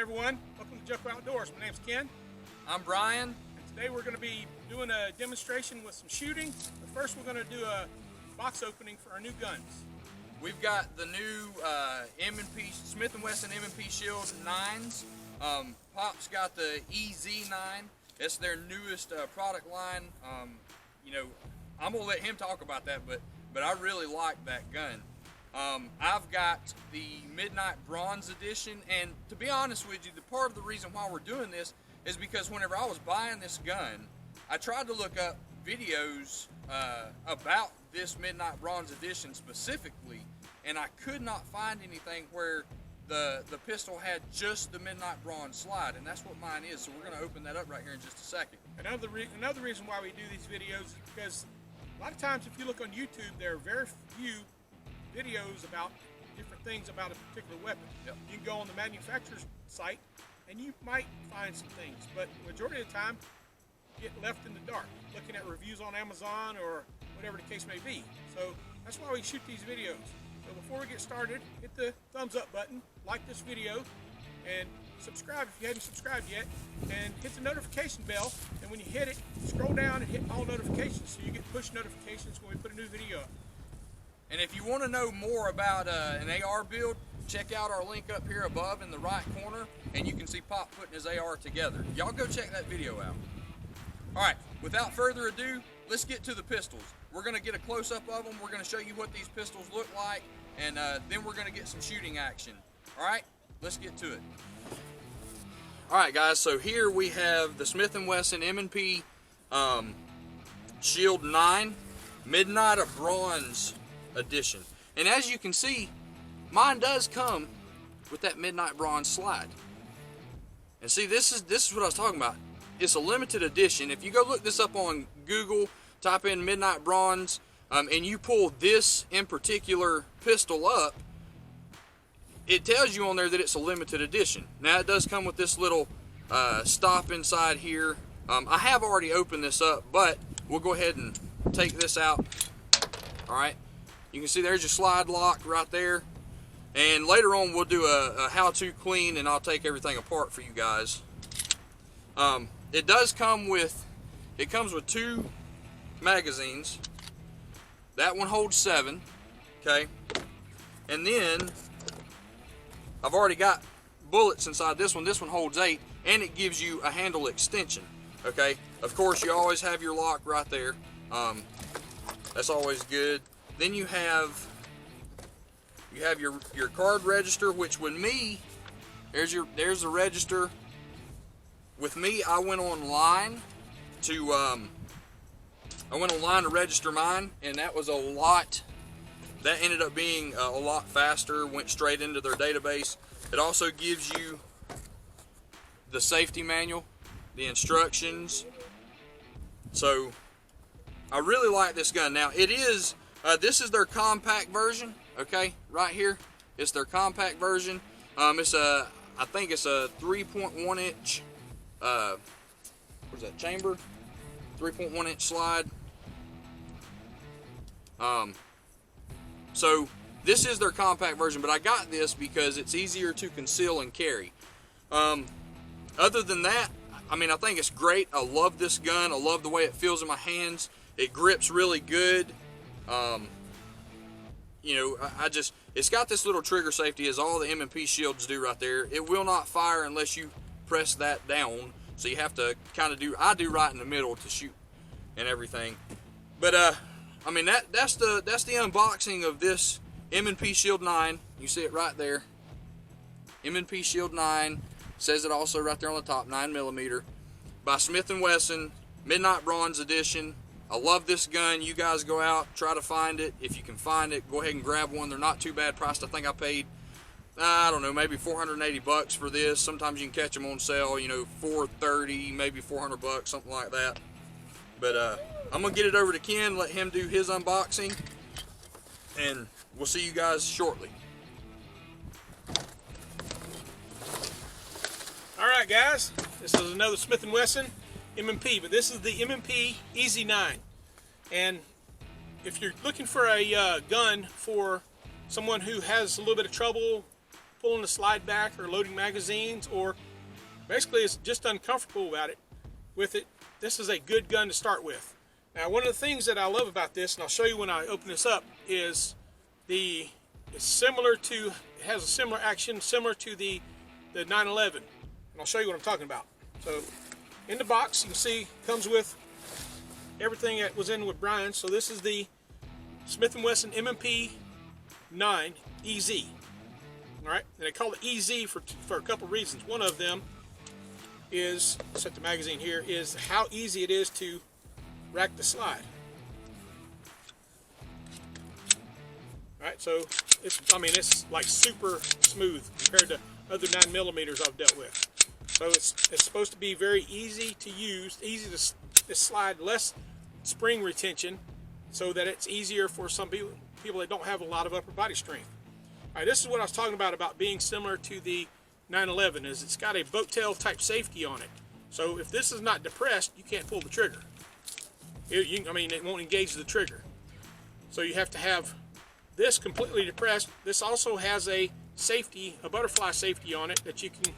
everyone, welcome to Jocko Outdoors. My name's Ken. I'm Brian. And today we're going to be doing a demonstration with some shooting. But first we're going to do a box opening for our new guns. We've got the new M&P Smith & Wesson M&P Shield 9s. Pop's got the EZ9. It's their newest product line. You know, I'm gonna let him talk about that, but I really like that gun. I've got the Midnight Bronze Edition, and to be honest with you, the part of the reason why we're doing this is because whenever I was buying this gun, I tried to look up videos about this Midnight Bronze Edition specifically, and I could not find anything where the pistol had just the Midnight Bronze slide, and that's what mine is. So we're going to open that up right here in just a second. Another reason why we do these videos is because a lot of times if you look on YouTube, there are very few videos about different things about a particular weapon. Yep. You can go on the manufacturer's site and you might find some things, but the majority of the time you get left in the dark looking at reviews on Amazon or whatever the case may be. So that's why we shoot these videos. So before we get started, hit the thumbs up button, like this video, and subscribe if you haven't subscribed yet, and hit the notification bell, and when you hit it, scroll down and hit all notifications so you get push notifications when we put a new video up. And if you want to know more about an AR build, check out our link up here above in the right corner, and you can see Pop putting his AR together. Y'all go check that video out. All right, without further ado, let's get to the pistols. We're going to get a close-up of them. We're going to show you what these pistols look like, and then we're going to get some shooting action. All right, let's get to it. All right, guys, so here we have the Smith & Wesson M&P Shield 9 Midnight Bronze Edition. And as you can see, mine does come with that Midnight Bronze slide. And see, this is what I was talking about. It's a limited edition. If you go look this up on Google, type in Midnight Bronze, and you pull this in particular pistol up, it tells you on there that it's a limited edition. Now it does come with this little stop inside here. I have already opened this up, but we'll go ahead and take this out. All right, you can see there's your slide lock right there. And later on we'll do a how-to clean, and I'll take everything apart for you guys. It does come with, it comes with 2 magazines. That one holds 7, okay? And then I've already got bullets inside this one. This one holds 8, and it gives you a handle extension, okay? Of course, you always have your lock right there. That's always good. Then you have your card register, which with me, there's the register. With me, I went online to register mine, and that was a lot. That ended up being a lot faster. Went straight into their database. It also gives you the safety manual, the instructions. So I really like this gun. Now it is this is their compact version. Okay, right here, it's their compact version. I think it's a 3.1 inch. What's that, chamber? 3.1 inch slide. So this is their compact version, but I got this because it's easier to conceal and carry. Other than that, I mean, I think it's great. I love this gun. I love the way it feels in my hands. It grips really good. You know, it's got this little trigger safety, as all the M&P shields do right there. It will not fire unless you press that down. So you have to kind of I do right in the middle to shoot and everything. But I mean, that's the unboxing of this M&P Shield 9. You see it right there. M&P Shield 9, says it also right there on the top, 9mm, by Smith & Wesson, Midnight Bronze Edition. I love this gun. You guys go out, try to find it. If you can find it, go ahead and grab one. They're not too bad priced. I think I paid, I don't know, maybe 480 bucks for this. Sometimes you can catch them on sale, you know, 430, maybe 400 bucks, something like that. But I'm gonna get it over to Ken, let him do his unboxing, and we'll see you guys shortly. All right, guys, this is another Smith & Wesson M&P, but this is the M&P EZ9. And if you're looking for a gun for someone who has a little bit of trouble pulling the slide back or loading magazines, or basically is just uncomfortable about it with it, this is a good gun to start with. Now, one of the things that I love about this, and I'll show you when I open this up, is it's similar to, it has a similar action, similar to the 911, and I'll show you what I'm talking about. So, in the box, you can see, comes with everything that was in with Brian. So this is the Smith & Wesson M&P9 EZ. All right, and they call it EZ for a couple reasons. One of them is, set the magazine here, is how easy it is to rack the slide. All right, so it's like super smooth compared to other 9mm I've dealt with. So it's supposed to be very easy to use, easy to slide, less spring retention, so that it's easier for some people that don't have a lot of upper body strength. All right, this is what I was talking about being similar to the 911, is it's got a boat tail type safety on it. So if this is not depressed, you can't pull the trigger. It won't engage the trigger. So you have to have this completely depressed. This also has a safety, a butterfly safety on it that you can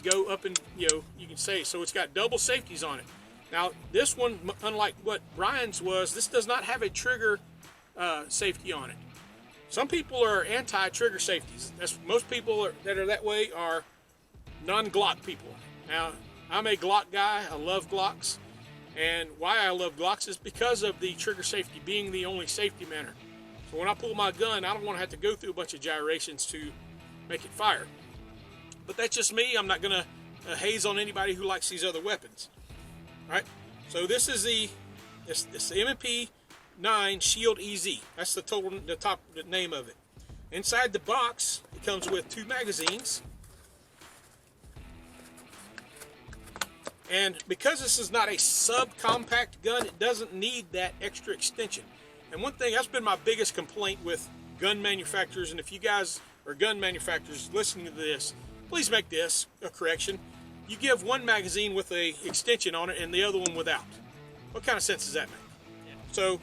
go up and, you can say, so it's got double safeties on it. Now this one, unlike what Brian's was, this does not have a trigger safety on it. Some people are anti-trigger safeties. Most people that are that way are non-Glock people. Now, I'm a Glock guy. I love Glocks. And why I love Glocks is because of the trigger safety being the only safety manner. So when I pull my gun, I don't want to have to go through a bunch of gyrations to make it fire. But that's just me. I'm not going to haze on anybody who likes these other weapons. All right. So this is the M&P9 Shield EZ. That's the top name of it. Inside the box, it comes with 2 magazines. And because this is not a subcompact gun, it doesn't need that extra extension. And one thing, that's been my biggest complaint with gun manufacturers, and if you guys are gun manufacturers listening to this, please make this a correction. You give one magazine with a extension on it and the other one without. What kind of sense does that make? Yeah. So,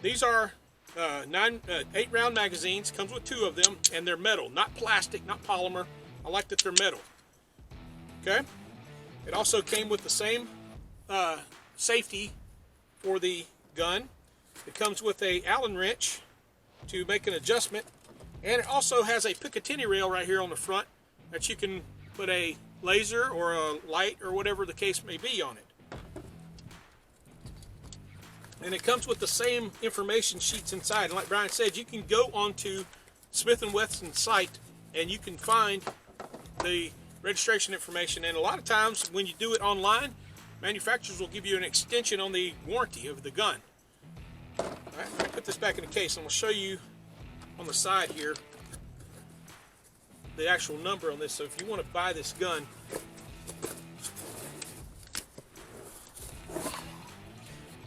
these are 8-round magazines, comes with 2 of them, and they're metal, not plastic, not polymer. I like that they're metal. Okay? It also came with the same safety for the gun. It comes with a Allen wrench to make an adjustment, and it also has a Picatinny rail right here on the front that you can put a laser or a light or whatever the case may be on it. And it comes with the same information sheets inside. And like Brian said, you can go onto Smith & Wesson's site and you can find the registration information. And a lot of times when you do it online, manufacturers will give you an extension on the warranty of the gun. All right, I'm going to put this back in the case and we'll show you on the side here the actual number on this. So if you want to buy this gun,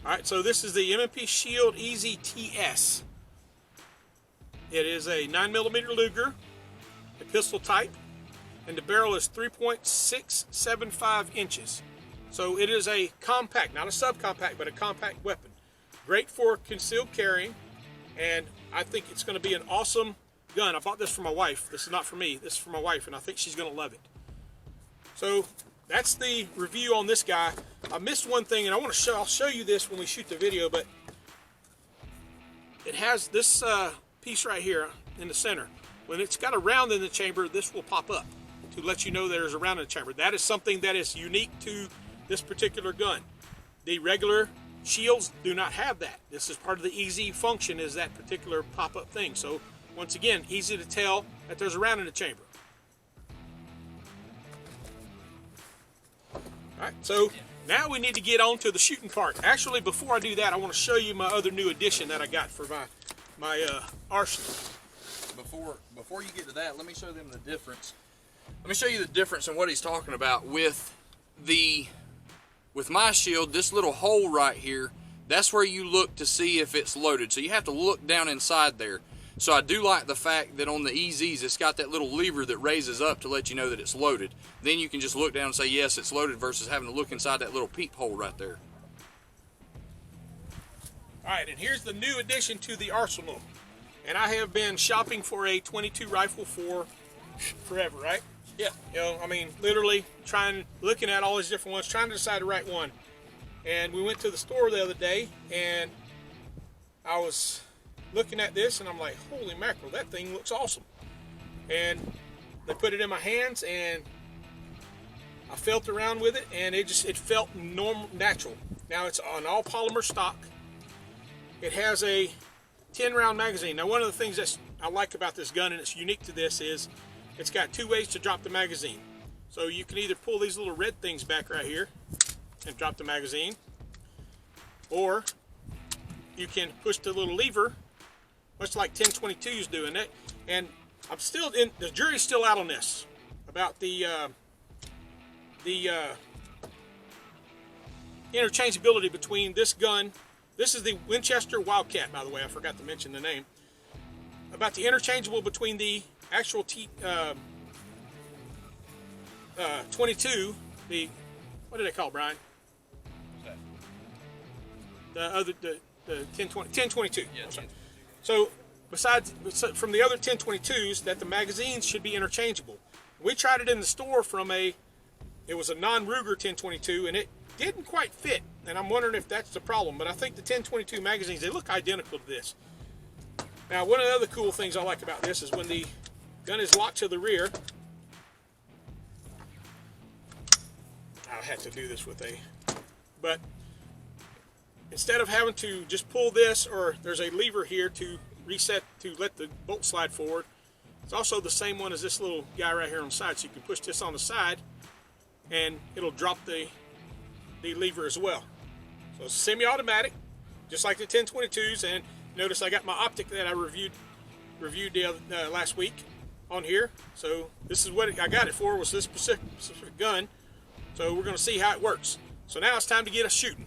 all right, so this is the M&P Shield EZ TS. It is a 9mm Luger, a pistol type, and the barrel is 3.675 inches. So it is a compact, not a subcompact, but a compact weapon. Great for concealed carrying, and I think it's going to be an awesome gun. I bought this for my wife. This is not for me. This is for my wife, and I think she's going to love it. So that's the review on this guy. I missed one thing, and I'll show you this when we shoot the video, but it has this piece right here in the center. When it's got a round in the chamber, this will pop up to let you know there's a round in the chamber. That is something that is unique to this particular gun. The regular shields do not have that. This is part of the EZ function, is that particular pop-up thing. So once again, easy to tell that there's a round in the chamber. All right, so now we need to get on to the shooting part. Actually, before I do that, I want to show you my other new addition that I got for my arsenal. Before you get to that, let me show them the difference. Let me show you the difference in what he's talking about with my shield. This little hole right here, that's where you look to see if it's loaded. So you have to look down inside there. So I do like the fact that on the EZs, it's got that little lever that raises up to let you know that it's loaded. Then you can just look down and say, yes, it's loaded, versus having to look inside that little peephole right there. All right, and here's the new addition to the arsenal. And I have been shopping for a .22 rifle for forever, right? Yeah. You know, I mean, literally looking at all these different ones, trying to decide the right one. And we went to the store the other day, and I was looking at this, and I'm like, holy mackerel, that thing looks awesome. And they put it in my hands, and I felt around with it, and it felt normal, natural. Now it's an all polymer stock. It has a 10-round magazine. Now, one of the things that I like about this gun, and it's unique to this, is it's got 2 ways to drop the magazine. So you can either pull these little red things back right here and drop the magazine, or you can push the little lever, much like 1022's doing it. And I'm still the jury's still out on this about the interchangeability between this gun. This is the Winchester Wildcat, by the way. I forgot to mention the name. About the interchangeable between the actual 22, the, what do they call it, Brian? The 1022. Yeah. So besides from the other 1022s, that the magazines should be interchangeable. We tried it in the store it was a non-Ruger 1022, and it didn't quite fit. And I'm wondering if that's the problem. But I think the 1022 magazines, they look identical to this. Now, one of the other cool things I like about this is when the gun is locked to the rear. I had to do this but instead of having to just pull this, or there's a lever here to reset to let the bolt slide forward, it's also the same one as this little guy right here on the side. So you can push this on the side, and it'll drop the lever as well. So it's semi-automatic, just like the 1022s. And notice I got my optic that I reviewed last week on here. So this is what I got it for, was this specific gun. So we're going to see how it works. So now it's time to get us shooting.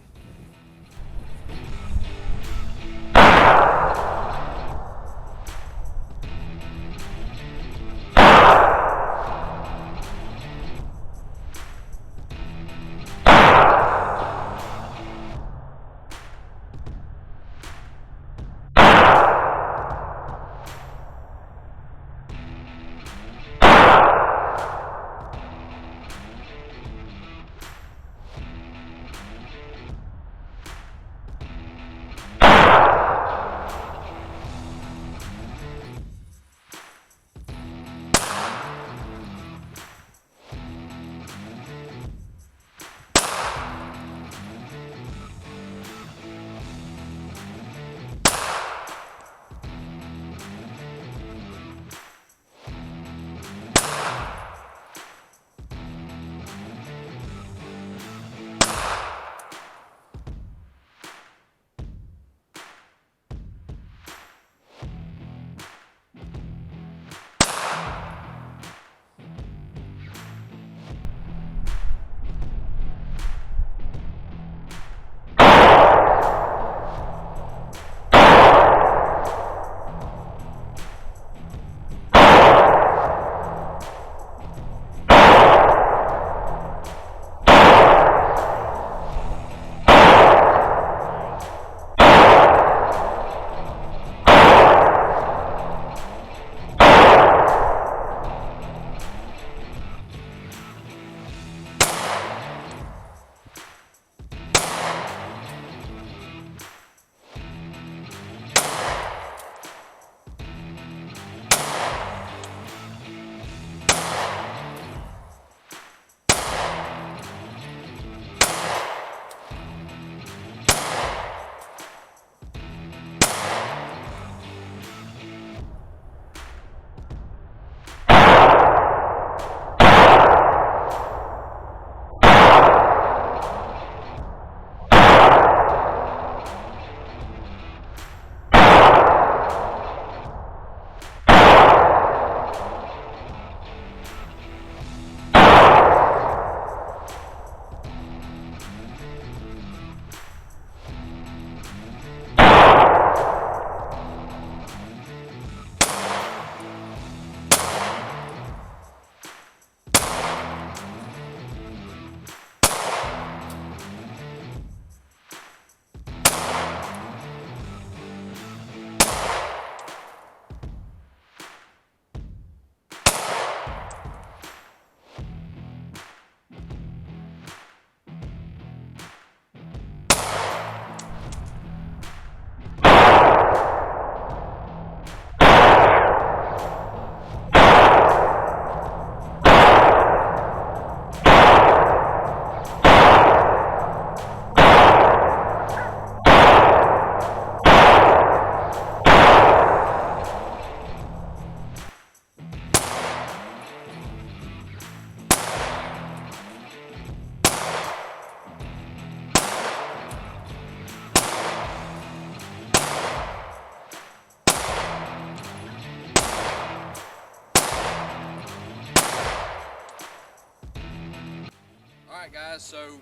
guys. So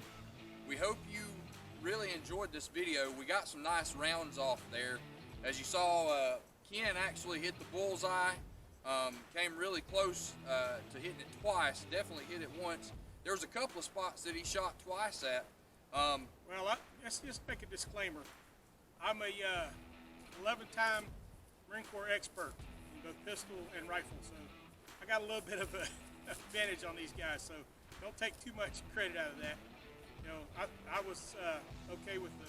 we hope you really enjoyed this video. We got some nice rounds off there. As you saw, Ken actually hit the bullseye. Came really close to hitting it twice. Definitely hit it once. There was a couple of spots that he shot twice at. Well, let's just make a disclaimer. I'm a 11-time Marine Corps expert in both pistol and rifle, so I got a little bit of a advantage on these guys. So don't take too much credit out of that. You know, I was okay with the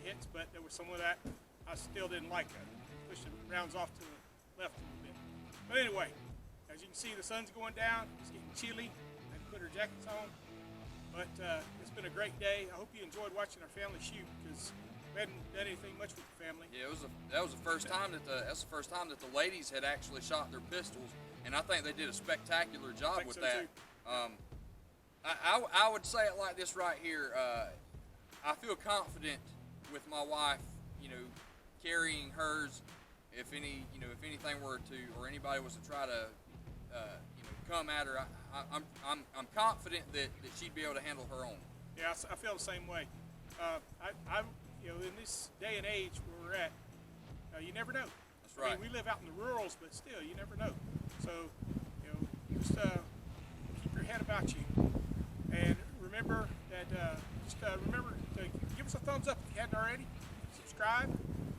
hits, but there was some of that I still didn't like. Pushing rounds off to the left a little bit. But anyway, as you can see, the sun's going down. It's getting chilly. I had to put our jackets on. But it's been a great day. I hope you enjoyed watching our family shoot, because we hadn't done anything much with the family. Yeah, that was the first time that the ladies had actually shot their pistols, and I think they did a spectacular job with that. I would say it like this right here. I feel confident with my wife, you know, carrying hers. If anything were to, or anybody was to try to, come at her, I'm confident that she'd be able to handle her own. Yeah, I feel the same way. In this day and age where we're at, you never know. That's right. I mean, we live out in the rurals, but still, you never know. So, just keep your head about you, and remember that. Remember to give us a thumbs up if you hadn't already. Subscribe,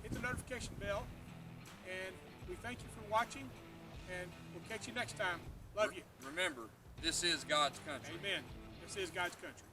hit the notification bell, and we thank you for watching. And we'll catch you next time. Love you. Remember, this is God's country. Amen. This is God's country.